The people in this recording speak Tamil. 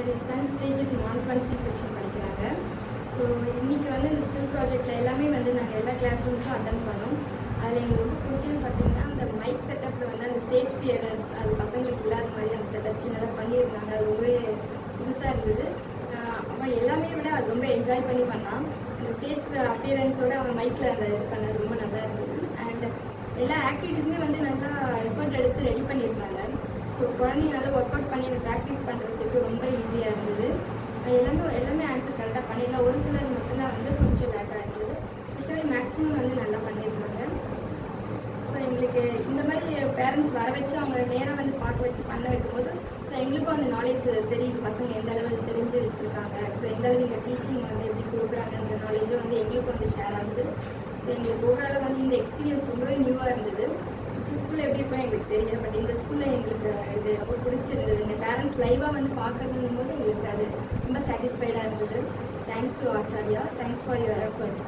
என்னுடைய சன் ஸ்டேஜுக்கு நான்-கன்சி செக்ஷன் படிக்கிறாங்க. ஸோ இன்றைக்கி வந்து இந்த ஸ்கில் ப்ராஜெக்டில் எல்லாமே வந்து நாங்கள் எல்லா கிளாஸ் ரூம்ஸும் அட்டன் பண்ணோம். அதில் எங்களுக்கு ரொம்ப பிடிச்சது பார்த்திங்கன்னா அந்த மைக் செட்டப்பில் வந்து அந்த ஸ்டேஜ் ஃபியர் அது பசங்களுக்கு இல்லாத மாதிரி அந்த செட்டப் சின்னதாக பண்ணியிருந்தாங்க. அது ரொம்பவே புதுசாக இருந்தது. அவன் எல்லாமே விட அது ரொம்ப என்ஜாய் பண்ணி பண்ணான். அந்த ஸ்டேஜ் அப்பியரன்ஸோடு அவன் மைக்கில் அந்த இது பண்ணது ரொம்ப நல்லா இருந்தது. அண்ட் எல்லா ஆக்டிவிட்டீஸுமே வந்து நல்லா எஃபர்ட் எடுத்து ரெடி பண்ணியிருந்தாங்க. ஸோ குழந்தைங்க நல்லா ஒர்க் அவுட் பண்ணி அதை ப்ராக்டிஸ் பண்ணுறதுக்கு ரொம்ப ஈஸியாக இருந்தது. எல்லாமே ஆன்சர் கரெக்டாக பண்ணிடலாம். ஒரு சிலர் மட்டும்தான் வந்து கொஞ்சம் லேட்டாக இருந்தது. மிச்சபடி மேக்ஸிமம் வந்து நல்லா பண்ணியிருந்தாங்க. ஸோ எங்களுக்கு இந்த மாதிரி பேரண்ட்ஸ் வர வச்சு அவங்கள நேராக வந்து பார்க்க வச்சு பண்ண வைக்கும்போது ஸோ எங்களுக்கும் அந்த நாலேஜ் தெரியுது, பசங்க எந்த அளவு தெரிஞ்சு வச்சுருக்காங்க. ஸோ எந்த அளவு இங்கே டீச்சிங் வந்து எப்படி கொடுக்குறாங்கன்ற நாலேஜும் வந்து எங்களுக்கும் வந்து ஷேர் ஆகுது. ஸோ எங்களுக்கு ஓவராலாக வந்து இந்த எக்ஸ்பீரியன்ஸ் ரொம்பவே நியூவாக இருந்தது. ஸ்கூலில் எப்படி இருப்போம் எங்களுக்கு தெரியல, பட் இந்த ஸ்கூலில் எங்களுக்கு இது ரொம்ப பிடிச்சிருந்தது. இந்த பேரண்ட்ஸ் லைவாக வந்து பார்க்கறதும் போது எங்களுக்கு அது ரொம்ப சாட்டிஸ்ஃபைடாக இருந்தது. Thanks to Acharya, thanks for your effort.